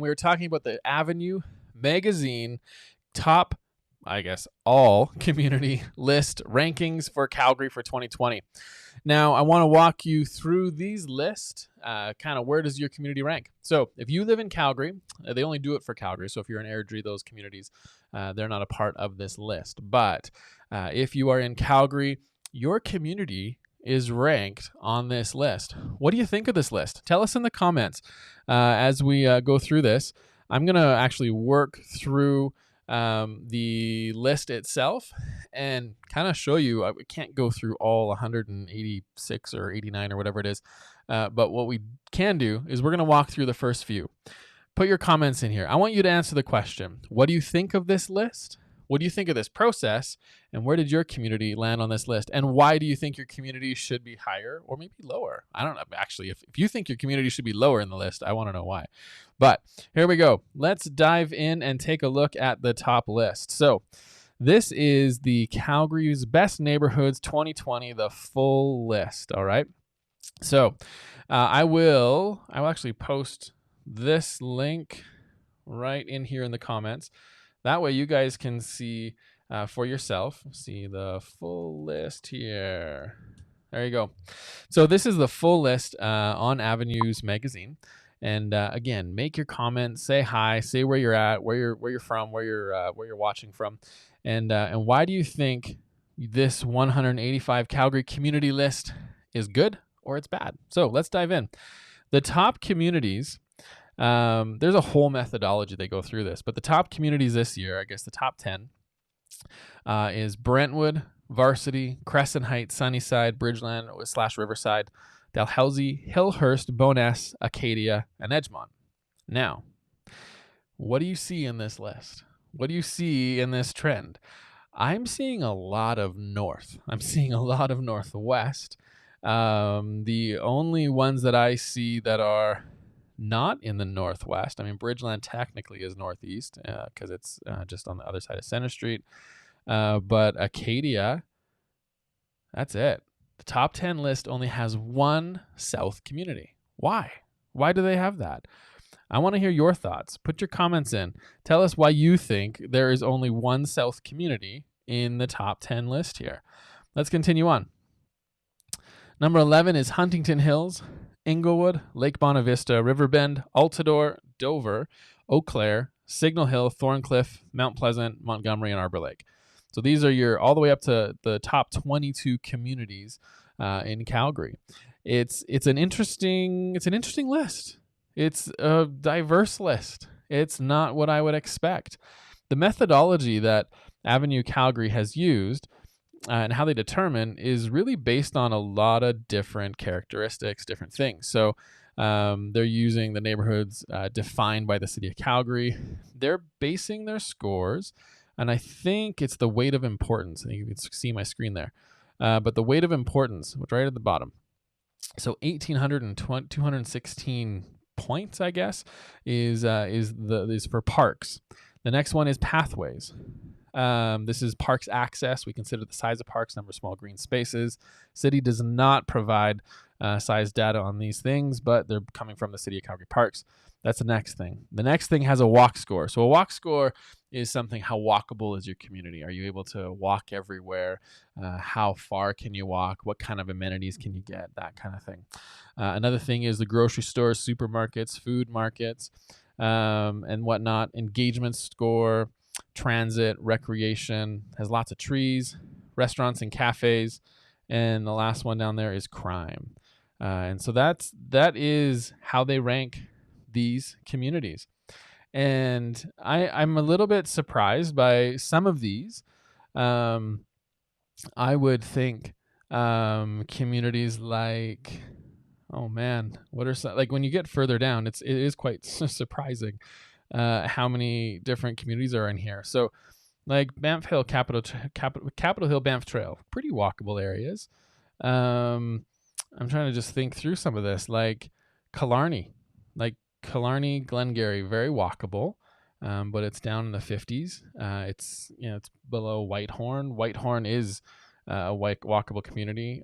We were talking about the Avenue magazine top, I guess, all community list rankings for Calgary for 2020. Now, I want to walk you through these lists, kind of where does your community rank? So if you live in Calgary, they only do it for Calgary. So if you're in Airdrie, those communities, they're not a part of this list. But if you are in Calgary, your community is ranked on this list. What do you think of this list? Tell us in the comments as we go through this. I'm going to actually work through the list itself and kind of show you. I can't go through all 186 or 89 or whatever it is, but what we can do is we're going to walk through the first few. Put your comments in here. I want you to answer the question. What do you think of this list? What do you think of this process? And where did your community land on this list? And why do you think your community should be higher or maybe lower? I don't know. Actually, if you think your community should be lower in the list, I want to know why. But here we go. Let's dive in and take a look at the top list. So this is the Calgary's Best Neighborhoods 2020, the full list. All right. So I will actually post this link right in here in the comments. That way you guys can see for yourself. See the full list here. There you go. So this is the full list on Avenues magazine. And again, make your comments, say hi, say where you're at, where you're from, where you're watching from, and why do you think this 185 Calgary community list is good or it's bad? So let's dive in. The top communities. There's a whole methodology they go through this, but the top communities this year, I guess the top 10 is Brentwood, Varsity, Crescent Heights, Sunnyside, Bridgeland / Riverside, Dalhousie, Hillhurst, Bowness, Acadia, and Edgemont. Now, what do you see in this list? What do you see in this trend? I'm seeing a lot of north. I'm seeing a lot of northwest. The only ones that I see that are not in the northwest. I mean, Bridgeland technically is northeast because it's just on the other side of Center Street. But Acadia, that's it. The top 10 list only has one south community. Why? Why do they have that? I want to hear your thoughts. Put your comments in. Tell us why you think there is only one south community in the top 10 list here. Let's continue on. Number 11 is Huntington Hills, Inglewood, Lake Bonavista, Riverbend, Altadore, Dover, Eau Claire, Signal Hill, Thorncliffe, Mount Pleasant, Montgomery, and Arbor Lake. So these are your all the way up to the top 22 communities in Calgary. It's an interesting list. It's a diverse list. It's not what I would expect. The methodology that Avenue Calgary has used and how they determine is really based on a lot of different characteristics, different things. So they're using the neighborhoods defined by the city of Calgary. They're basing their scores, and I think it's the weight of importance. I think you can see my screen there. But the weight of importance, which right at the bottom. So 216 points, I guess, is for parks. The next one is pathways. This is parks access. We consider the size of parks, number of small green spaces. City does not provide size data on these things, but they're coming from the City of Calgary Parks. That's the next thing. The next thing has a walk score. So a walk score is something, how walkable is your community? Are you able to walk everywhere? How far can you walk? What kind of amenities can you get? That kind of thing. Another thing is the grocery stores, supermarkets, food markets, and whatnot. Engagement score, transit, recreation, has lots of trees, restaurants and cafes, and the last one down there is crime. And so that is how they rank these communities. And I'm a little bit surprised by some of these. I would think communities like, oh man, what are some, like when you get further down, it is quite surprising how many different communities are in here. So like Banff Hill, Capitol Hill, Banff Trail, pretty walkable areas. I'm trying to just think through some of this, like Killarney, Glengarry, very walkable, but it's down in the 50s. It's below Whitehorn. Whitehorn is a walkable community.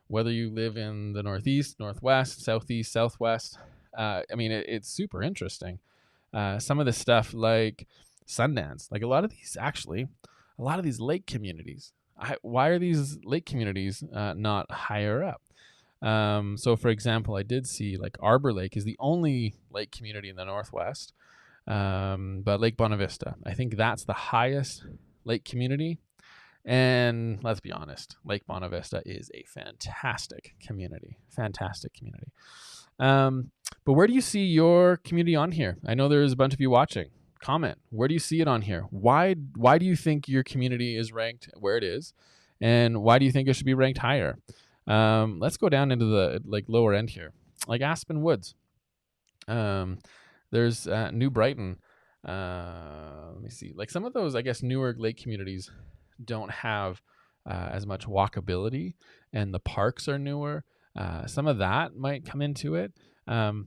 Whether you live in the northeast, northwest, southeast, southwest, it's super interesting. some of the stuff like Sundance, like a lot of these lake communities. Why are these lake communities not higher up? So for example, I did see like Arbor Lake is the only lake community in the Northwest. But Lake Bonavista, I think that's the highest lake community. And let's be honest, Lake Bonavista is a fantastic community. But where do you see your community on here? I know there's a bunch of you watching. Comment. Where do you see it on here? Why do you think your community is ranked where it is? And why do you think it should be ranked higher? Let's go down into the like lower end here, like Aspen Woods. There's New Brighton. Let me see. Like some of those, I guess, newer lake communities don't have as much walkability, and the parks are newer. Some of that might come into it. Upper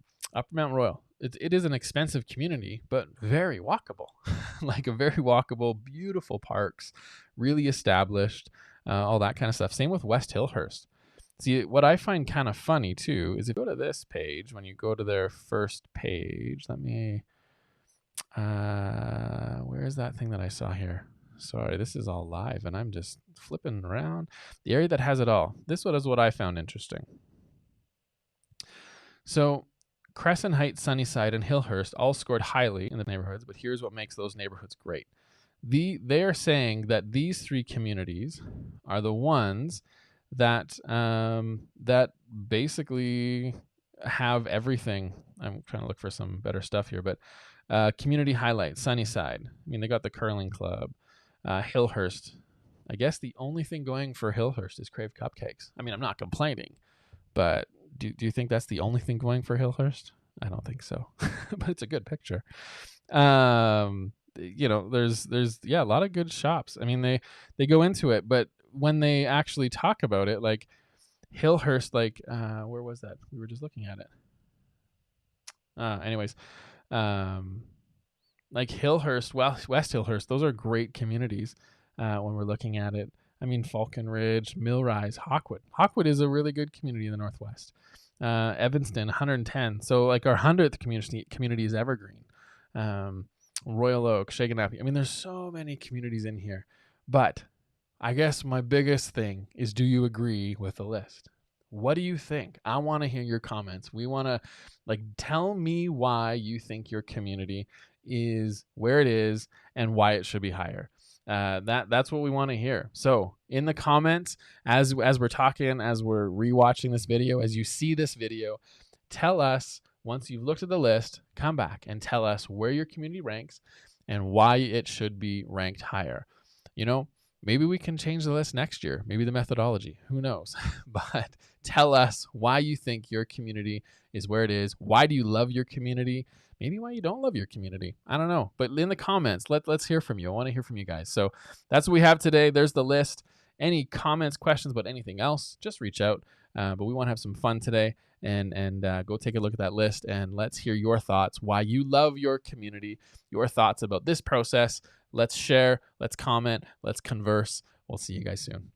Mount Royal. It is an expensive community, but very walkable. Like a very walkable, beautiful parks, really established, all that kind of stuff. Same with West Hillhurst. See, what I find kind of funny too is if you go to this page, when you go to their first page, where is that thing that I saw here? Sorry, this is all live and I'm just flipping around. The area that has it all. This one is what I found interesting. So Crescent Heights, Sunnyside, and Hillhurst all scored highly in the neighborhoods, but here's what makes those neighborhoods great. They are saying that these three communities are the ones that that basically have everything. I'm trying to look for some better stuff here, but community highlights, Sunnyside. I mean, they got the curling club. Hillhurst. I guess the only thing going for Hillhurst is Crave Cupcakes. I mean, I'm not complaining, but do you think that's the only thing going for Hillhurst? I don't think so, but it's a good picture. There's a lot of good shops. I mean, they go into it, but when they actually talk about it, like Hillhurst, like where was that? We were just looking at it. Like Hillhurst, West Hillhurst, those are great communities when we're looking at it. I mean, Falcon Ridge, Millrise, Hawkwood. Hawkwood is a really good community in the Northwest. Evanston, 110. So like our 100th community is Evergreen. Royal Oak, Shaganappi. I mean, there's so many communities in here. But I guess my biggest thing is, do you agree with the list? What do you think? I want to hear your comments. We want to tell me why you think your community is where it is and why it should be higher. That's what we want to hear. So in the comments, as we're talking, as we're rewatching this video, as you see this video, tell us, once you've looked at the list, come back and tell us where your community ranks and why it should be ranked higher. Maybe we can change the list next year. Maybe the methodology. Who knows? But tell us why you think your community is where it is. Why do you love your community? Maybe why you don't love your community. I don't know. But in the comments, let's hear from you. I want to hear from you guys. So that's what we have today. There's the list. Any comments, questions about anything else, just reach out. But we want to have some fun today and go take a look at that list. And let's hear your thoughts, why you love your community, your thoughts about this process. Let's share, let's comment, let's converse. We'll see you guys soon.